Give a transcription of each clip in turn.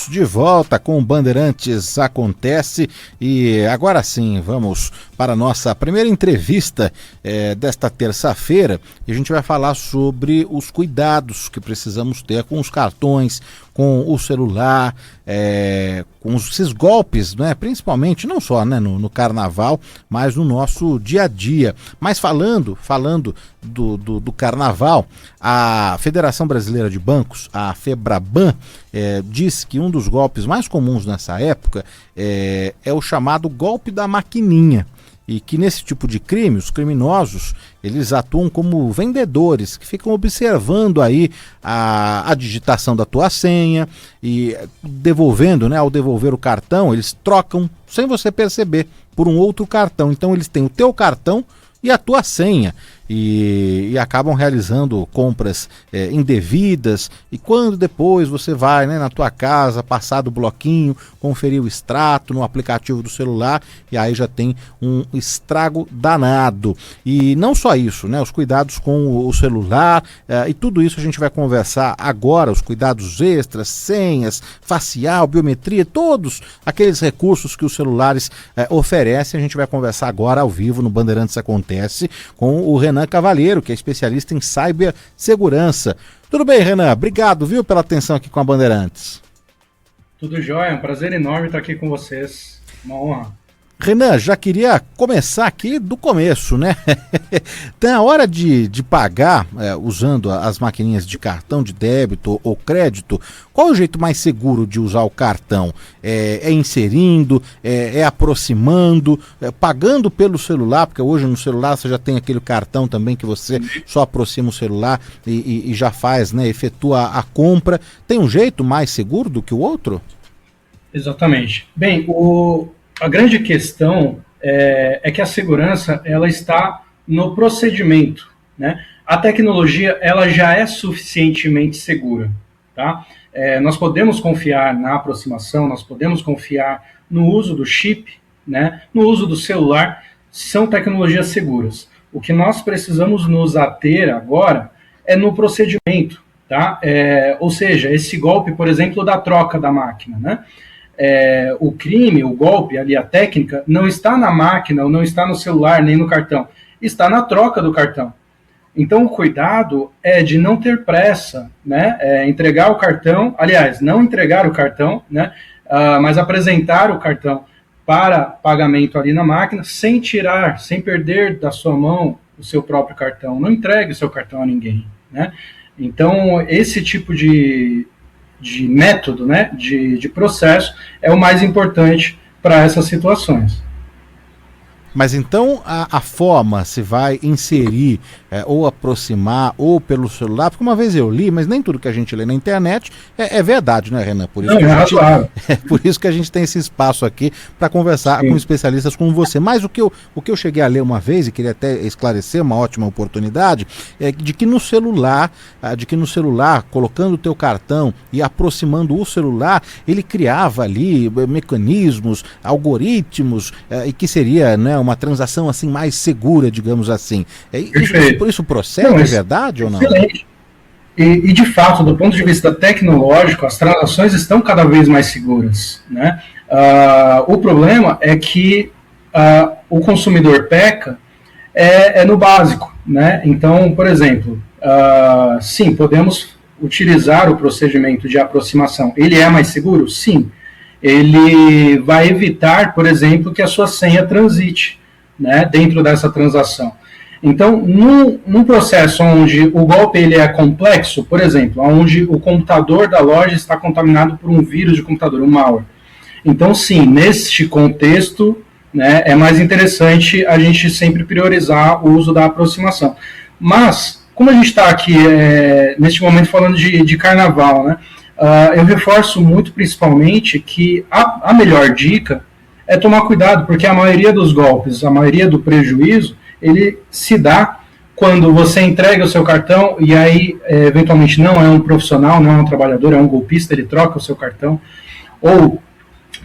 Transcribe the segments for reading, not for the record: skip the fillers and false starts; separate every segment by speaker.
Speaker 1: De volta com o Bandeirantes Acontece e agora sim vamos para a nossa primeira entrevista desta terça-feira e a gente vai falar sobre os cuidados que precisamos ter com os cartões, com o celular, com esses golpes, né? Principalmente, não só, né, no carnaval, mas no nosso dia a dia. Mas falando do carnaval, a Federação Brasileira de Bancos, a FEBRABAN, diz que um dos golpes mais comuns nessa época é o chamado golpe da maquininha. E que nesse tipo de crime, os criminosos, eles atuam como vendedores, que ficam observando aí a digitação da tua senha e devolvendo, né, ao devolver o cartão, eles trocam, sem você perceber, por um outro cartão. Então eles têm o teu cartão e a tua senha e acabam realizando compras indevidas, e quando depois você vai, né, na tua casa, passar do bloquinho, conferir o extrato no aplicativo do celular, e aí já tem um estrago danado. E não só isso, né, os cuidados com o celular, e tudo isso a gente vai conversar agora, os cuidados extras, senhas, facial, biometria, todos aqueles recursos que os celulares oferecem. A gente vai conversar agora ao vivo no Bandeirantes Acontece com o Renan Cavalheiro, que é especialista em cibersegurança. Tudo bem, Renan? Obrigado, viu, pela atenção aqui com a Bandeirantes.
Speaker 2: Tudo jóia, é um prazer enorme estar aqui com vocês, uma honra.
Speaker 1: Renan, já queria começar aqui do começo, né? Tem a hora de pagar usando as maquininhas de cartão de débito ou crédito. Qual é o jeito mais seguro de usar o cartão? É inserindo, é aproximando, pagando pelo celular, porque hoje no celular você já tem aquele cartão também que você só aproxima o celular e já faz, né? Efetua a compra. Tem um jeito mais seguro do que o outro?
Speaker 2: Exatamente. Bem, a grande questão é que a segurança ela está no procedimento, né? A tecnologia ela já é suficientemente segura, tá? Nós podemos confiar na aproximação, nós podemos confiar no uso do chip, né? No uso do celular, são tecnologias seguras. O que nós precisamos nos ater agora é no procedimento, tá? Ou seja, esse golpe, por exemplo, da troca da máquina, né? O crime, o golpe, ali a técnica, não está na máquina, ou não está no celular, nem no cartão, está na troca do cartão. Então o cuidado é de não ter pressa, né? Entregar o cartão, aliás, não entregar o cartão, né? Mas apresentar o cartão para pagamento ali na máquina, sem tirar, sem perder da sua mão o seu próprio cartão. Não entregue o seu cartão a ninguém, né? Então esse tipo de método, né, de processo, é o mais importante para essas situações.
Speaker 1: Mas então a forma se vai inserir ou aproximar ou pelo celular, porque uma vez eu li, mas nem tudo que a gente lê na internet é verdade, né, Renan? Por isso que a gente tem esse espaço aqui para conversar com especialistas como você. Mas o que eu cheguei a ler uma vez, e queria até esclarecer, uma ótima oportunidade, é de que no celular, colocando o teu cartão e aproximando o celular, ele criava ali mecanismos, algoritmos, e que seria, né, uma transação assim mais segura, digamos assim. Por isso procede, é verdade ou não?
Speaker 2: Excelente. E de fato, do ponto de vista tecnológico, as transações estão cada vez mais seguras, né? O problema é que o consumidor peca no básico, né? Então, por exemplo, sim, podemos utilizar o procedimento de aproximação. Ele é mais seguro? Sim. Ele vai evitar, por exemplo, que a sua senha transite, né, dentro dessa transação. Então, num processo onde o golpe ele é complexo, por exemplo, onde o computador da loja está contaminado por um vírus de computador, um malware. Então, sim, neste contexto, né, é mais interessante a gente sempre priorizar o uso da aproximação. Mas, como a gente está aqui, neste momento, falando de carnaval, né, eu reforço muito, principalmente, que a melhor dica é tomar cuidado, porque a maioria dos golpes, a maioria do prejuízo, ele se dá quando você entrega o seu cartão e aí, eventualmente, não é um profissional, não é um trabalhador, é um golpista, ele troca o seu cartão, ou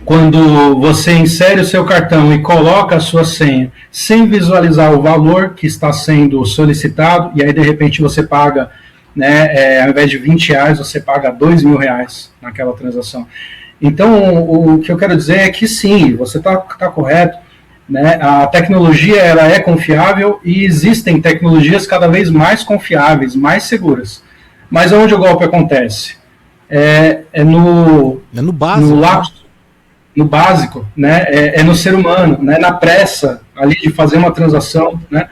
Speaker 2: quando você insere o seu cartão e coloca a sua senha sem visualizar o valor que está sendo solicitado, e aí, de repente, você paga né? Ao invés de R$20, você paga R$2.000 naquela transação. Então, o que eu quero dizer é que sim, você está correto, né? A tecnologia ela é confiável e existem tecnologias cada vez mais confiáveis, mais seguras. Mas onde o golpe acontece? No
Speaker 1: básico.
Speaker 2: No básico, né? No ser humano, né? Na pressa ali de fazer uma transação, né?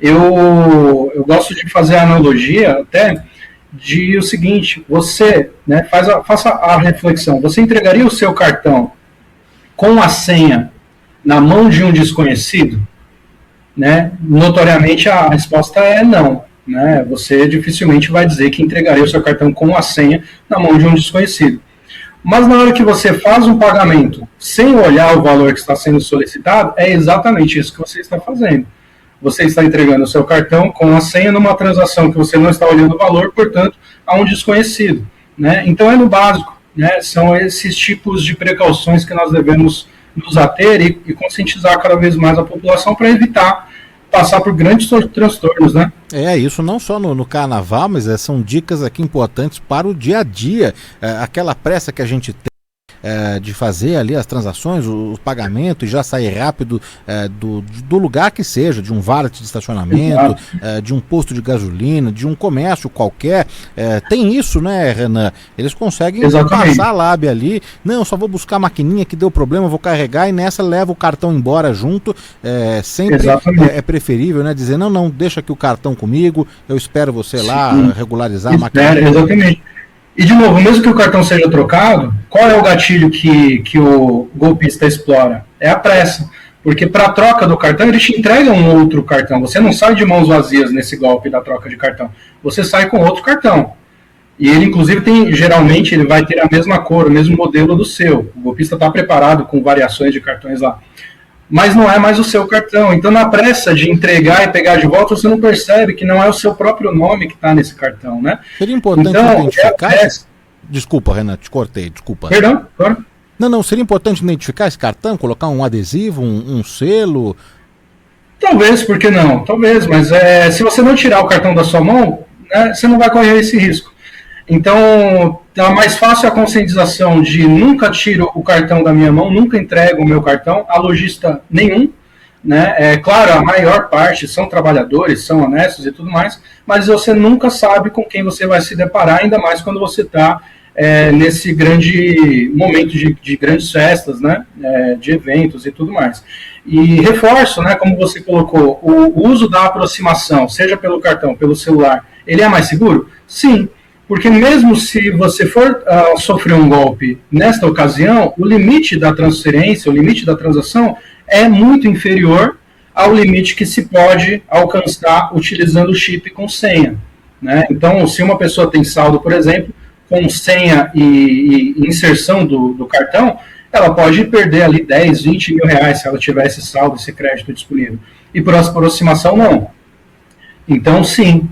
Speaker 2: Eu gosto de fazer a analogia até de o seguinte: você, né, faça a reflexão. Você entregaria o seu cartão com a senha na mão de um desconhecido? Né? Notoriamente a resposta é não. Né? Você dificilmente vai dizer que entregaria o seu cartão com a senha na mão de um desconhecido. Mas na hora que você faz um pagamento sem olhar o valor que está sendo solicitado, é exatamente isso que você está fazendo. Você está entregando o seu cartão com a senha numa transação que você não está olhando o valor, portanto, a um desconhecido. Né? Então é no básico. Né? São esses tipos de precauções que nós devemos nos ater e conscientizar cada vez mais a população para evitar passar por grandes transtornos, né?
Speaker 1: Isso não só no carnaval, mas são dicas aqui importantes para o dia a dia. Aquela pressa que a gente tem de fazer ali as transações, o pagamento e já sair rápido do lugar que seja, de um valet de estacionamento, de um posto de gasolina, de um comércio qualquer. Tem isso, né, Renan? Eles conseguem passar a lábia ali. Não, só vou buscar a maquininha que deu problema, vou carregar e nessa leva o cartão embora junto. Sempre é preferível, né, dizer, não, deixa aqui o cartão comigo, eu espero você lá regularizar a maquininha.
Speaker 2: Exatamente. E, de novo, mesmo que o cartão seja trocado, qual é o gatilho que o golpista explora? É a pressa. Porque para a troca do cartão, ele te entrega um outro cartão. Você não sai de mãos vazias nesse golpe da troca de cartão. Você sai com outro cartão. E ele, inclusive, geralmente, ele vai ter a mesma cor, o mesmo modelo do seu. O golpista está preparado com variações de cartões lá. Mas não é mais o seu cartão. Então, na pressa de entregar e pegar de volta, você não percebe que não é o seu próprio nome que está nesse cartão, né?
Speaker 1: Seria importante identificar... Desculpa, Renan, te cortei, desculpa.
Speaker 2: Perdão, claro.
Speaker 1: Não, seria importante identificar esse cartão, colocar um adesivo, um selo?
Speaker 2: Talvez, por que não? Talvez, mas se você não tirar o cartão da sua mão, né, você não vai correr esse risco. Então, tá mais fácil a conscientização de nunca tiro o cartão da minha mão, nunca entrego o meu cartão a lojista nenhum, né? Claro, a maior parte são trabalhadores, são honestos e tudo mais, mas você nunca sabe com quem você vai se deparar, ainda mais quando você está nesse grande momento de grandes festas, né? De eventos e tudo mais. E reforço, né, como você colocou, o uso da aproximação, seja pelo cartão, pelo celular, ele é mais seguro? Sim. Porque mesmo se você for sofrer um golpe nesta ocasião, o limite da transferência, o limite da transação é muito inferior ao limite que se pode alcançar utilizando o chip com senha. Né? Então, se uma pessoa tem saldo, por exemplo, com senha e inserção do cartão, ela pode perder ali 10, 20 mil reais se ela tiver esse saldo, esse crédito disponível. E por aproximação, não. Então, sim,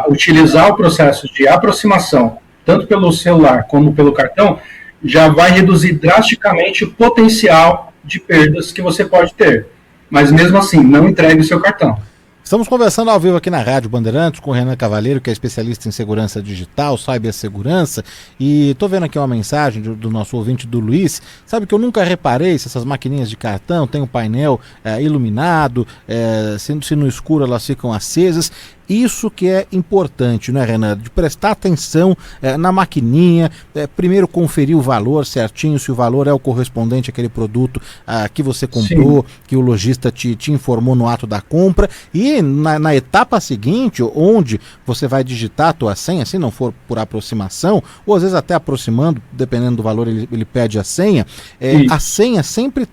Speaker 2: utilizar o processo de aproximação, tanto pelo celular como pelo cartão, já vai reduzir drasticamente o potencial de perdas que você pode ter. Mas, mesmo assim, não entregue o seu cartão.
Speaker 1: Estamos conversando ao vivo aqui na Rádio Bandeirantes com o Renan Cavalheiro, que é especialista em segurança digital, cibersegurança, e estou vendo aqui uma mensagem do nosso ouvinte, do Luiz. Sabe que eu nunca reparei se essas maquininhas de cartão têm um painel iluminado, se no escuro elas ficam acesas. Isso que é importante, né, Renan? De prestar atenção na maquininha, primeiro conferir o valor certinho, se o valor é o correspondente àquele produto que você comprou, sim, que o lojista te informou no ato da compra, e na etapa seguinte, onde você vai digitar a tua senha, se não for por aproximação, ou às vezes até aproximando, dependendo do valor, ele pede a senha, a senha sempre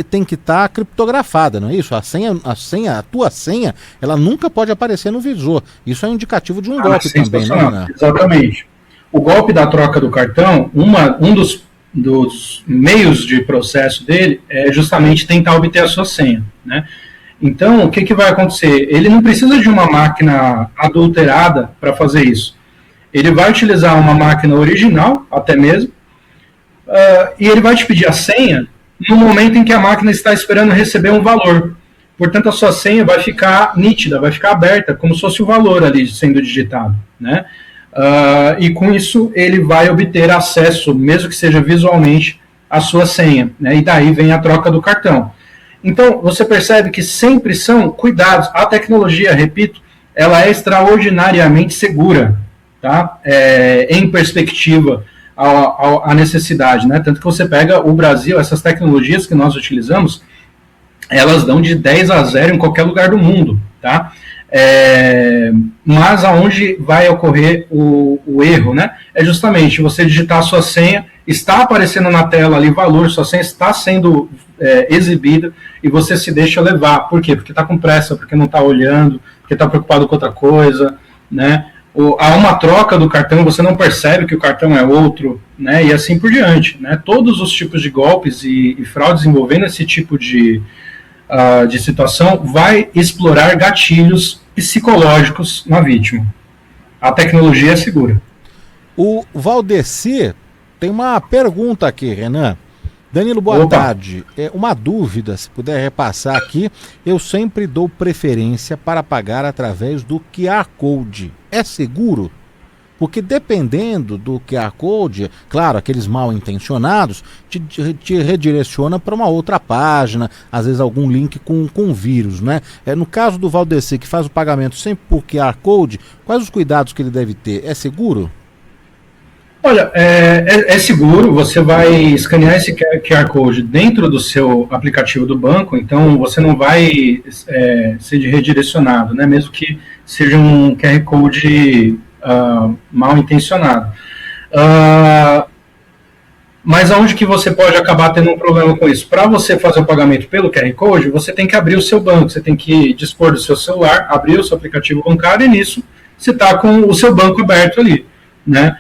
Speaker 1: tem que estar criptografada, não é isso? A tua senha, ela nunca pode aparecer no visor. Isso é um indicativo de um golpe também, né?
Speaker 2: Exatamente. O golpe da troca do cartão, um dos meios de processo dele é justamente tentar obter a sua senha, né? Então, o que vai acontecer? Ele não precisa de uma máquina adulterada para fazer isso. Ele vai utilizar uma máquina original, até mesmo, e ele vai te pedir a senha no momento em que a máquina está esperando receber um valor. Portanto, a sua senha vai ficar nítida, vai ficar aberta, como se fosse o valor ali sendo digitado, né? e com isso ele vai obter acesso, mesmo que seja visualmente, à sua senha, né? E daí vem a troca do cartão. Então, você percebe que sempre são cuidados. A tecnologia, repito, ela é extraordinariamente segura, tá? Em perspectiva à necessidade, né? Tanto que você pega o Brasil, essas tecnologias que nós utilizamos, elas dão de 10-0 em qualquer lugar do mundo, tá? Mas aonde vai ocorrer o erro, né? É justamente você digitar a sua senha, está aparecendo na tela ali valor, sua senha está sendo exibida e você se deixa levar. Por quê? Porque está com pressa, porque não está olhando, porque está preocupado com outra coisa, né? Há uma troca do cartão, você não percebe que o cartão é outro, né? E assim por diante, né? Todos os tipos de golpes e fraudes envolvendo esse tipo de situação vai explorar gatilhos psicológicos na vítima. A tecnologia é segura.
Speaker 1: O Valdeci tem uma pergunta aqui, Renan. Danilo, boa tarde. Uma dúvida, se puder repassar aqui. Eu sempre dou preferência para pagar através do QR Code. É seguro? Porque dependendo do QR Code, claro, aqueles mal intencionados, te redireciona para uma outra página, às vezes algum link com vírus, né? No caso do Valdeci, que faz o pagamento sempre por QR Code, quais os cuidados que ele deve ter? É seguro?
Speaker 2: Olha, é seguro, você vai escanear esse QR Code dentro do seu aplicativo do banco, então você não vai ser redirecionado, né? Mesmo que seja um QR Code mal intencionado. Mas aonde que você pode acabar tendo um problema com isso? Para você fazer o pagamento pelo QR Code, você tem que abrir o seu banco, você tem que dispor do seu celular, abrir o seu aplicativo bancário e nisso você está com o seu banco aberto ali, né?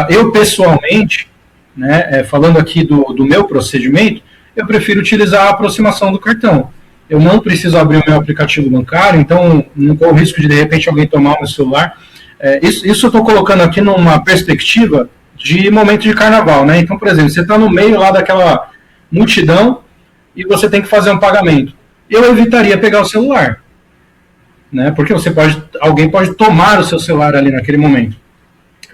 Speaker 2: Eu pessoalmente, né, falando aqui do meu procedimento, eu prefiro utilizar a aproximação do cartão. Eu não preciso abrir o meu aplicativo bancário, então não corro o risco de repente alguém tomar o meu celular. Isso eu estou colocando aqui numa perspectiva de momento de carnaval, né? Então, por exemplo, você está no meio lá daquela multidão e você tem que fazer um pagamento. Eu evitaria pegar o celular, né? Porque alguém pode tomar o seu celular ali naquele momento.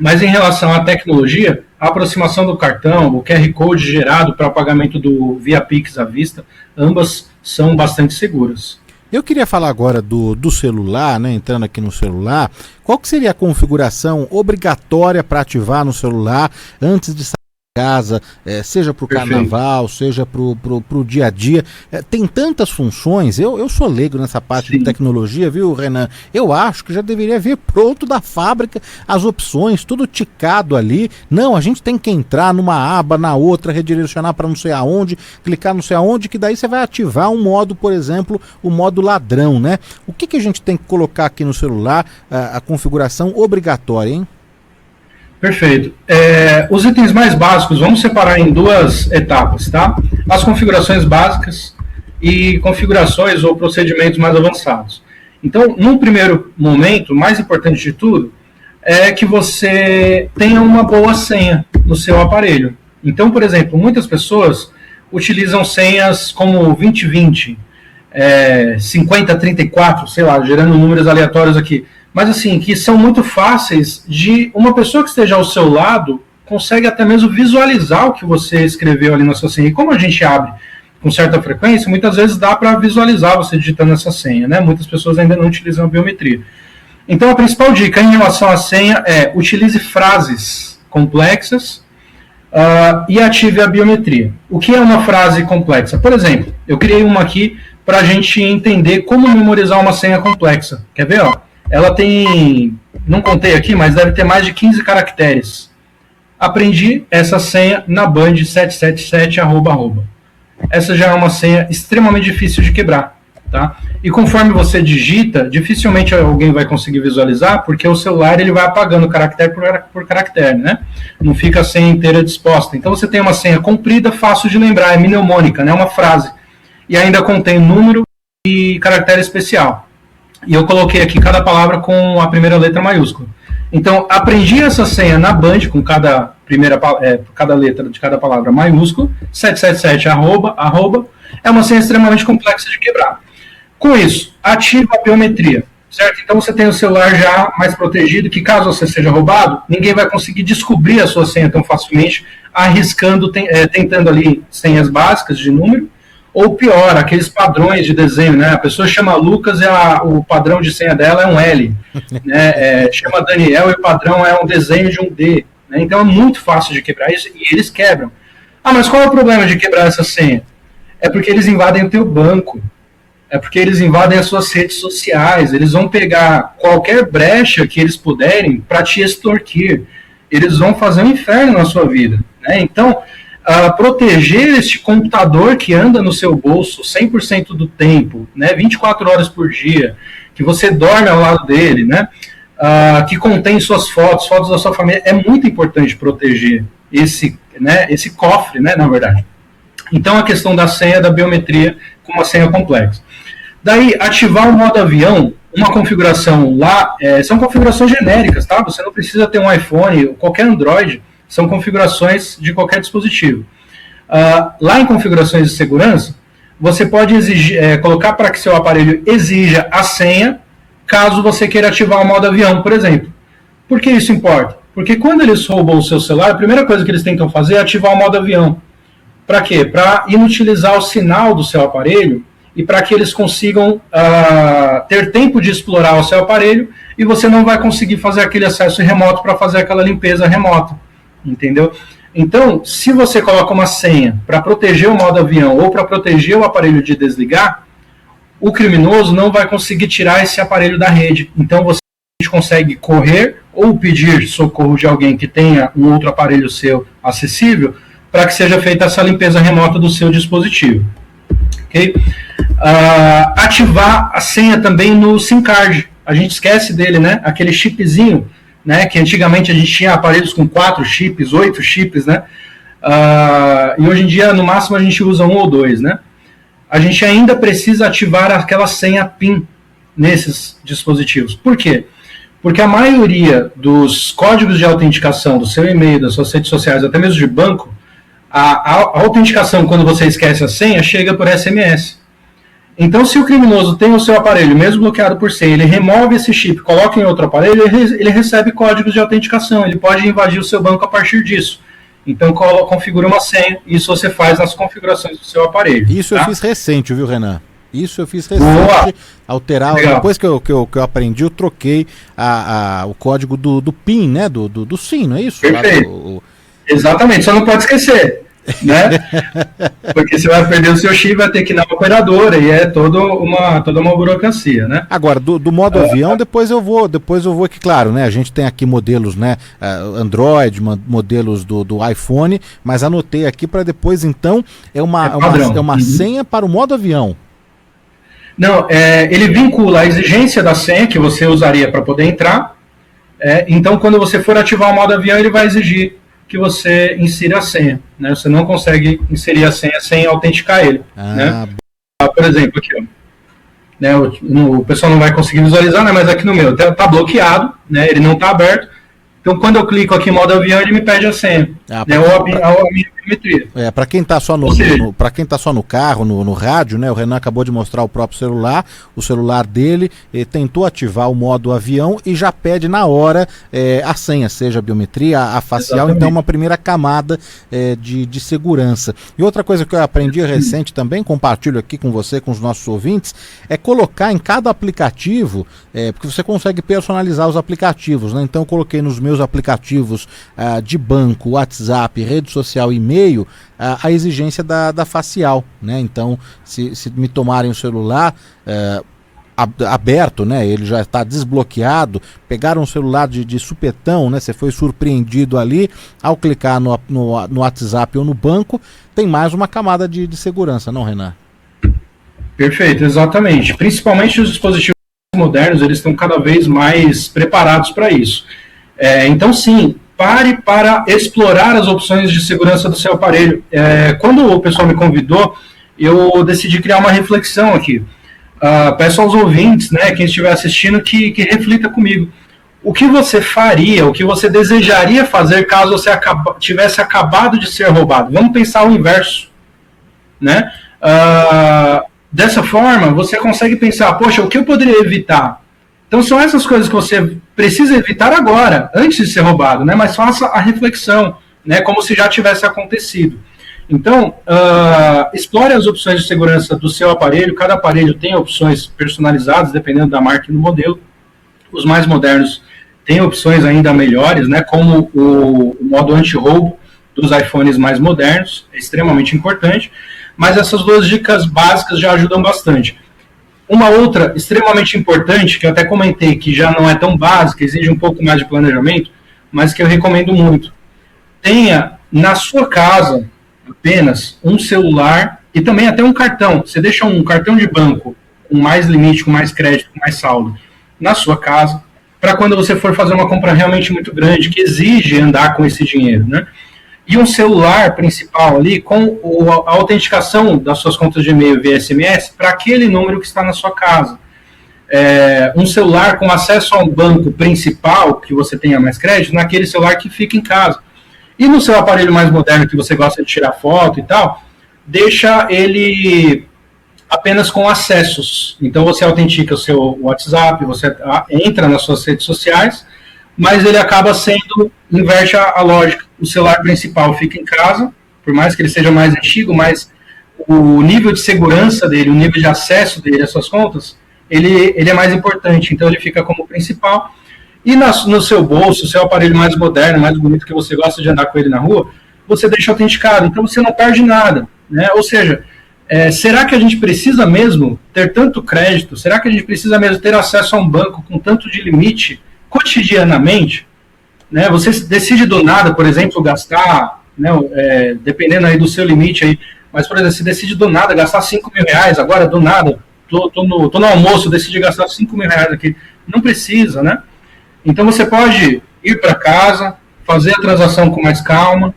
Speaker 2: Mas em relação à tecnologia, a aproximação do cartão, o QR Code gerado para o pagamento via Pix à vista, ambas são bastante seguras.
Speaker 1: Eu queria falar agora do celular, né? Entrando aqui no celular, qual que seria a configuração obrigatória para ativar no celular antes de sair de casa, seja para o carnaval, seja para o dia a dia? Tem tantas funções, eu sou leigo nessa parte de tecnologia, viu, Renan? Eu acho que já deveria vir pronto da fábrica as opções, tudo ticado ali. Não, a gente tem que entrar numa aba, na outra, redirecionar para não sei aonde, clicar não sei aonde, que daí você vai ativar um modo, por exemplo, o modo ladrão, né? O que a gente tem que colocar aqui no celular, a configuração obrigatória, hein?
Speaker 2: Perfeito. Os itens mais básicos, vamos separar em duas etapas, tá? As configurações básicas e configurações ou procedimentos mais avançados. Então, num primeiro momento, o mais importante de tudo, é que você tenha uma boa senha no seu aparelho. Então, por exemplo, muitas pessoas utilizam senhas como 2020, 5034, sei lá, gerando números aleatórios aqui. Mas assim, que são muito fáceis de uma pessoa que esteja ao seu lado consegue até mesmo visualizar o que você escreveu ali na sua senha. E como a gente abre com certa frequência, muitas vezes dá para visualizar você digitando essa senha, né? Muitas pessoas ainda não utilizam a biometria. Então a principal dica em relação à senha é utilize frases complexas e ative a biometria. O que é uma frase complexa? Por exemplo, eu criei uma aqui para a gente entender como memorizar uma senha complexa. Quer ver? Ó? Ela tem, não contei aqui, mas deve ter mais de 15 caracteres. Aprendi essa senha na Band 777 @. Essa já é uma senha extremamente difícil de quebrar, tá? E conforme você digita, dificilmente alguém vai conseguir visualizar, porque o celular ele vai apagando caractere por caractere, né? Não fica a senha inteira disposta. Então você tem uma senha comprida, fácil de lembrar, é mnemônica, né? Uma frase. E ainda contém número e caractere especial. E eu coloquei aqui cada palavra com a primeira letra maiúscula. Então, aprendi essa senha na Band, com cada letra de cada palavra maiúscula, 777 @, é uma senha extremamente complexa de quebrar. Com isso, ativa a biometria. certo? Então você tem o celular já mais protegido, que caso você seja roubado, ninguém vai conseguir descobrir a sua senha tão facilmente, arriscando, tentando ali senhas básicas de número, ou pior, aqueles padrões de desenho, né? A pessoa chama Lucas e o padrão de senha dela é um L, né? Chama Daniel e o padrão é um desenho de um D, né? Então é muito fácil de quebrar isso e eles quebram. Ah, mas qual é o problema de quebrar essa senha? É porque eles invadem o teu banco, é porque eles invadem as suas redes sociais, eles vão pegar qualquer brecha que eles puderem para te extorquir, eles vão fazer um inferno na sua vida, né? Então, proteger este computador que anda no seu bolso 100% do tempo, né, 24 horas por dia, que você dorme ao lado dele, né, que contém suas fotos, fotos da sua família, é muito importante proteger esse cofre, né, na verdade. Então, a questão da senha, da biometria, com uma senha complexa. Daí, ativar o modo avião, uma configuração lá, são configurações genéricas, tá? Você não precisa ter um iPhone, qualquer Android, são configurações de qualquer dispositivo. Lá em configurações de segurança, você pode colocar para que seu aparelho exija a senha, caso você queira ativar o modo avião, por exemplo. Por que isso importa? Porque quando eles roubam o seu celular, a primeira coisa que eles tentam fazer é ativar o modo avião. Para quê? Para inutilizar o sinal do seu aparelho e para que eles consigam ter tempo de explorar o seu aparelho e você não vai conseguir fazer aquele acesso remoto para fazer aquela limpeza remota. Entendeu? Então, se você coloca uma senha para proteger o modo avião ou para proteger o aparelho de desligar, o criminoso não vai conseguir tirar esse aparelho da rede. Então, você consegue correr ou pedir socorro de alguém que tenha um outro aparelho seu acessível para que seja feita essa limpeza remota do seu dispositivo. Okay? Ativar a senha também no SIM card. A gente esquece dele, né? Aquele chipzinho, né, que antigamente a gente tinha aparelhos com 4 chips, 8 chips, né, e hoje em dia, no máximo, a gente usa 1 ou 2, né. A gente ainda precisa ativar aquela senha PIN nesses dispositivos. Por quê? Porque a maioria dos códigos de autenticação do seu e-mail, das suas redes sociais, até mesmo de banco, a autenticação, quando você esquece a senha, chega por SMS. Então, se o criminoso tem o seu aparelho, mesmo bloqueado por senha, ele remove esse chip, coloca em outro aparelho, ele recebe códigos de autenticação, ele pode invadir o seu banco a partir disso. Então, configura uma senha, isso você faz nas configurações do seu aparelho.
Speaker 1: Isso, tá? Eu fiz recente, viu, Renan? Isso eu fiz recente.
Speaker 2: Boa.
Speaker 1: Alterar, legal. Depois que eu aprendi, eu troquei o código do PIN, né, do SIM, não é isso?
Speaker 2: Perfeito. Exatamente, só não pode esquecer. Né? Porque você vai perder o seu chip, vai ter que ir na operadora e é toda uma burocracia, né?
Speaker 1: Agora, do modo avião, depois eu vou aqui, claro, né? A gente tem aqui modelos, né? Android, modelos do iPhone, mas anotei aqui para depois, então, é uma senha para o modo avião.
Speaker 2: Não, ele vincula a exigência da senha que você usaria para poder entrar. Então, quando você for ativar o modo avião, ele vai exigir que você insira a senha, né? Você não consegue inserir a senha sem autenticar ele, né? Por exemplo, aqui, ó, né? O pessoal não vai conseguir visualizar, né? Mas aqui no meu tá bloqueado, né? Ele não tá aberto. Então, quando eu clico aqui em modo avião, ele me pede a senha, né? Ou a minha biometria.
Speaker 1: Para quem está só para quem tá só no carro, no rádio, né? O Renan acabou de mostrar o próprio celular, o celular dele, tentou ativar o modo avião e já pede na hora a senha, seja a biometria, a facial. Exatamente. Então uma primeira camada de segurança. E outra coisa que eu aprendi recente também, compartilho aqui com você, com os nossos ouvintes, é colocar em cada aplicativo, porque você consegue personalizar os aplicativos, né? Então eu coloquei nos meus aplicativos de banco, WhatsApp, rede social, e-mail, a exigência da facial, né? Então, se me tomarem o celular aberto, né? Ele já está desbloqueado, pegaram um celular de supetão, né? Você foi surpreendido ali, ao clicar no WhatsApp ou no banco, tem mais uma camada de segurança, não, Renan?
Speaker 2: Perfeito, exatamente. Principalmente os dispositivos modernos, eles estão cada vez mais preparados para isso. Então, sim, pare para explorar as opções de segurança do seu aparelho. Quando o pessoal me convidou, eu decidi criar uma reflexão aqui. Peço aos ouvintes, né, quem estiver assistindo, que reflita comigo. O que você faria, o que você desejaria fazer caso você tivesse acabado de ser roubado? Vamos pensar o inverso, né? Dessa forma, você consegue pensar, poxa, o que eu poderia evitar? Então são essas coisas que você precisa evitar agora, antes de ser roubado, né? Mas faça a reflexão, né? Como se já tivesse acontecido. Então, explore as opções de segurança do seu aparelho. Cada aparelho tem opções personalizadas, dependendo da marca e do modelo. Os mais modernos têm opções ainda melhores, né? Como o modo anti-roubo dos iPhones mais modernos, é extremamente importante. Mas essas duas dicas básicas já ajudam bastante. Uma outra extremamente importante, que eu até comentei que já não é tão básica, exige um pouco mais de planejamento, mas que eu recomendo muito. Tenha na sua casa apenas um celular e também até um cartão. Você deixa um cartão de banco com mais limite, com mais crédito, com mais saldo na sua casa, para quando você for fazer uma compra realmente muito grande, que exige andar com esse dinheiro, né? E um celular principal ali com a autenticação das suas contas de e-mail via SMS para aquele número que está na sua casa. Um celular com acesso ao banco principal, que você tenha mais crédito, naquele celular que fica em casa. E no seu aparelho mais moderno, que você gosta de tirar foto e tal, deixa ele apenas com acessos. Então você autentica o seu WhatsApp, você entra nas suas redes sociais, mas ele acaba sendo, inverte a lógica. O celular principal fica em casa, por mais que ele seja mais antigo, mas o nível de segurança dele, o nível de acesso dele às suas contas, ele é mais importante. Então ele fica como principal. E no seu bolso, o seu aparelho mais moderno, mais bonito, que você gosta de andar com ele na rua, você deixa autenticado. Então você não perde nada, né? Ou seja, será que a gente precisa mesmo ter tanto crédito? Será que a gente precisa mesmo ter acesso a um banco com tanto de limite cotidianamente? Né? Você decide do nada, por exemplo, gastar, né, dependendo aí do seu limite, aí, mas, por exemplo, você decide do nada gastar R$5.000, agora do nada, tô no almoço, decidi gastar R$5.000 aqui. Não precisa, né? Então você pode ir para casa, fazer a transação com mais calma,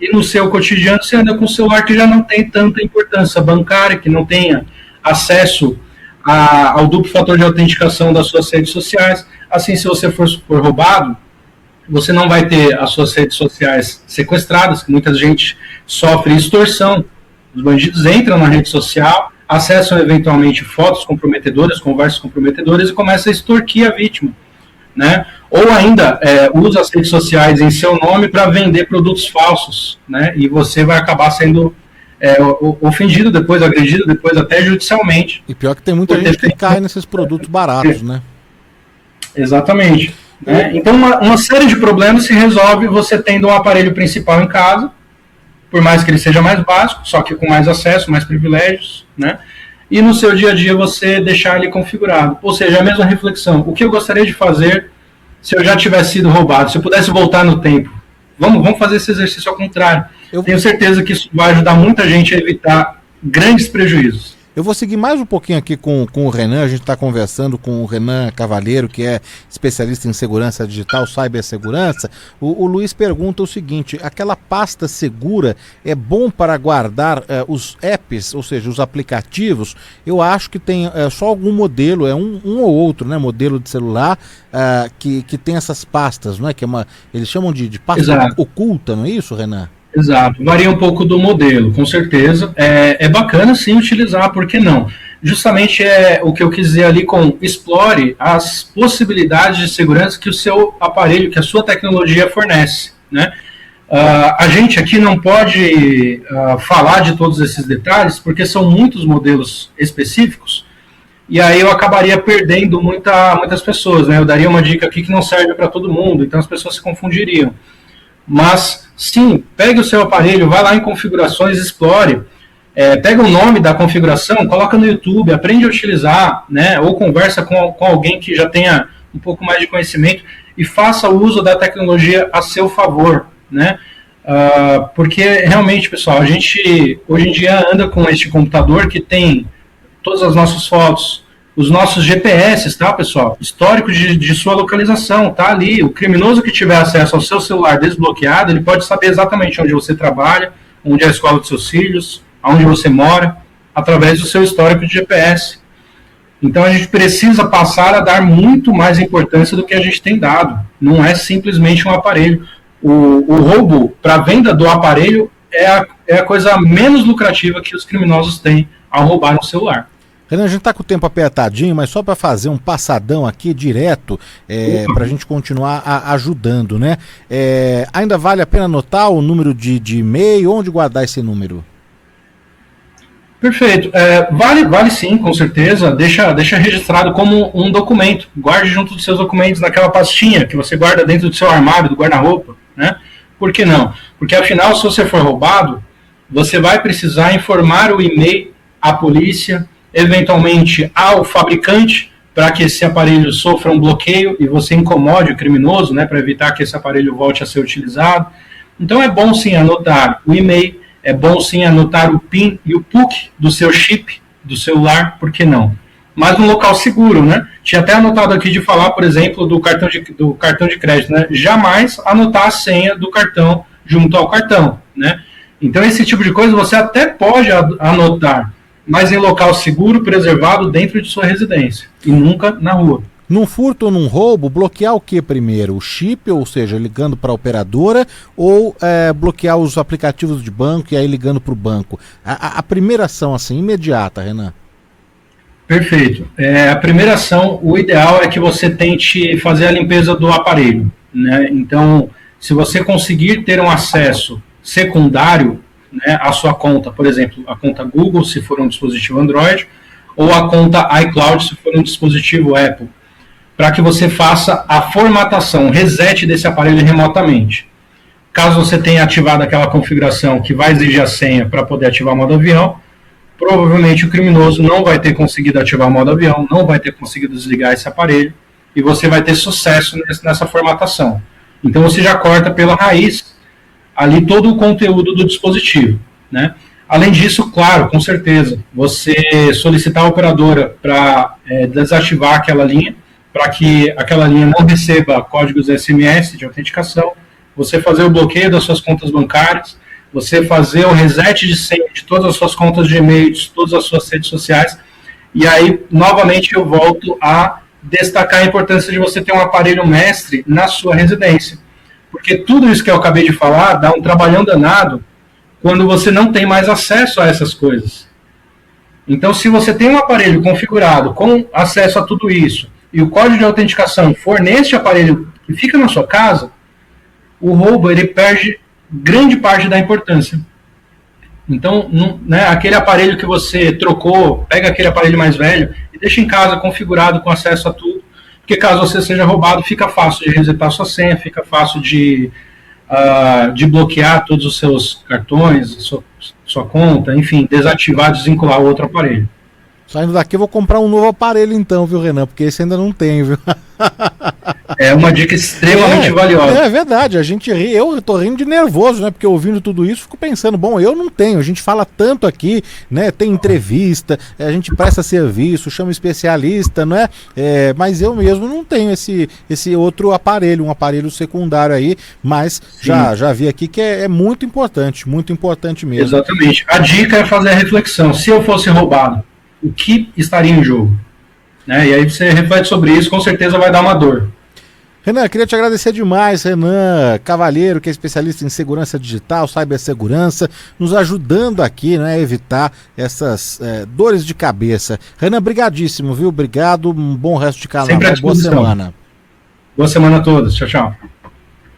Speaker 2: e no seu cotidiano você anda com um celular que já não tem tanta importância bancária, que não tenha acesso ao duplo fator de autenticação das suas redes sociais. Assim, se você for roubado, você não vai ter as suas redes sociais sequestradas, que muita gente sofre extorsão. Os bandidos entram na rede social, acessam eventualmente fotos comprometedoras, conversas comprometedoras e começam a extorquir a vítima, né? Ou ainda usa as redes sociais em seu nome para vender produtos falsos, né? E você vai acabar sendo ofendido depois, agredido depois, até judicialmente.
Speaker 1: E pior que tem muita gente que cai nesses produtos baratos, né?
Speaker 2: Exatamente. Né? Então uma série de problemas se resolve você tendo um aparelho principal em casa, por mais que ele seja mais básico, só que com mais acesso, mais privilégios, né? E no seu dia a dia você deixar ele configurado. Ou seja, a mesma reflexão. O que eu gostaria de fazer se eu já tivesse sido roubado? Se eu pudesse voltar no tempo? Vamos fazer esse exercício ao contrário. Eu tenho certeza que isso vai ajudar muita gente a evitar grandes prejuízos.
Speaker 1: Eu vou seguir mais um pouquinho aqui com o Renan. A gente está conversando com o Renan Cavalheiro, que é especialista em segurança digital, cibersegurança. O Luiz pergunta o seguinte: aquela pasta segura é bom para guardar os apps, ou seja, os aplicativos? Eu acho que tem só algum modelo, um ou outro, né, modelo de celular que tem essas pastas, não é? Que eles chamam de pasta oculta, não é isso, Renan?
Speaker 2: Exato, varia um pouco do modelo, com certeza. É bacana sim utilizar, por que não? Justamente o que eu quis dizer ali com explore as possibilidades de segurança que o seu aparelho, que a sua tecnologia fornece, né? A gente aqui não pode falar de todos esses detalhes, porque são muitos modelos específicos, e aí eu acabaria perdendo muitas pessoas, né? Eu daria uma dica aqui que não serve para todo mundo, então as pessoas se confundiriam. Mas, sim, pegue o seu aparelho, vai lá em configurações, explore, pega o nome da configuração, coloca no YouTube, aprende a utilizar, né, ou conversa com alguém que já tenha um pouco mais de conhecimento e faça o uso da tecnologia a seu favor, né? Porque, realmente, pessoal, a gente hoje em dia anda com este computador que tem todas as nossas fotos, os nossos GPS, tá, pessoal? Histórico de sua localização, tá ali. O criminoso que tiver acesso ao seu celular desbloqueado, ele pode saber exatamente onde você trabalha, onde é a escola dos seus filhos, onde você mora, através do seu histórico de GPS. Então a gente precisa passar a dar muito mais importância do que a gente tem dado. Não é simplesmente um aparelho. O roubo para venda do aparelho é a coisa menos lucrativa que os criminosos têm ao roubar um celular.
Speaker 1: Renan, a gente está com o tempo apertadinho, mas só para fazer um passadão aqui direto, para a gente continuar ajudando, né? Ainda vale a pena anotar o número de e-mail? Onde guardar esse número?
Speaker 2: Perfeito. Vale sim, com certeza. Deixa registrado como um documento. Guarde junto dos seus documentos naquela pastinha que você guarda dentro do seu armário, do guarda-roupa, né? Por que não? Porque afinal, se você for roubado, você vai precisar informar o e-mail à polícia, eventualmente ao fabricante, para que esse aparelho sofra um bloqueio e você incomode o criminoso, né, para evitar que esse aparelho volte a ser utilizado. Então é bom sim anotar o e-mail, é bom sim anotar o PIN e o PUC do seu chip, do celular, por que não? Mas num local seguro, né? Tinha até anotado aqui de falar, por exemplo, do cartão de crédito, né? Jamais anotar a senha do cartão junto ao cartão, né? Então esse tipo de coisa você até pode anotar, mas em local seguro, preservado dentro de sua residência, e nunca na rua.
Speaker 1: Num furto ou num roubo, bloquear o que primeiro? O chip, ou seja, ligando para a operadora, ou bloquear os aplicativos de banco e aí ligando para o banco? A primeira ação, assim, imediata, Renan.
Speaker 2: Perfeito. A primeira ação, o ideal é que você tente fazer a limpeza do aparelho, né? Então, se você conseguir ter um acesso secundário, né, à sua conta, por exemplo, a conta Google, se for um dispositivo Android, ou a conta iCloud, se for um dispositivo Apple, para que você faça a formatação, o reset desse aparelho remotamente. Caso você tenha ativado aquela configuração que vai exigir a senha para poder ativar o modo avião, provavelmente o criminoso não vai ter conseguido ativar o modo avião, não vai ter conseguido desligar esse aparelho, e você vai ter sucesso nessa formatação. Então você já corta pela raiz ali todo o conteúdo do dispositivo, né? Além disso, claro, com certeza, você solicitar a operadora para desativar aquela linha, para que aquela linha não receba códigos SMS de autenticação, você fazer o bloqueio das suas contas bancárias, você fazer o reset de senha de todas as suas contas de e-mail, de todas as suas redes sociais, e aí, novamente, eu volto a destacar a importância de você ter um aparelho mestre na sua residência. Porque tudo isso que eu acabei de falar dá um trabalhão danado quando você não tem mais acesso a essas coisas. Então, se você tem um aparelho configurado com acesso a tudo isso, e o código de autenticação for neste aparelho que fica na sua casa, o roubo ele perde grande parte da importância. Então, né, aquele aparelho que você trocou, pega aquele aparelho mais velho e deixa em casa configurado com acesso a tudo, porque caso você seja roubado, fica fácil de resetar sua senha, fica fácil de bloquear todos os seus cartões, sua conta, enfim, desativar, desvincular o outro aparelho.
Speaker 1: Saindo daqui eu vou comprar um novo aparelho então, viu, Renan? Porque esse ainda não tem, viu?
Speaker 2: É uma dica extremamente valiosa.
Speaker 1: É verdade, a gente ri, eu tô rindo de nervoso, né? Porque ouvindo tudo isso, fico pensando, bom, eu não tenho, a gente fala tanto aqui, né? Tem entrevista, a gente presta serviço, chama especialista, não é? Mas eu mesmo não tenho esse outro aparelho, um aparelho secundário aí, mas já vi aqui que é muito importante mesmo.
Speaker 2: Exatamente. A dica é fazer a reflexão. Se eu fosse roubado, o que estaria em jogo? Né? E aí você reflete sobre isso, com certeza vai dar uma dor.
Speaker 1: Renan, queria te agradecer demais, Renan Cavalheiro, que é especialista em segurança digital, cibersegurança, nos ajudando aqui, né, a evitar essas dores de cabeça. Renan, brigadíssimo, viu? Obrigado, um bom resto de canal, boa semana.
Speaker 2: Boa semana a todos, tchau, tchau.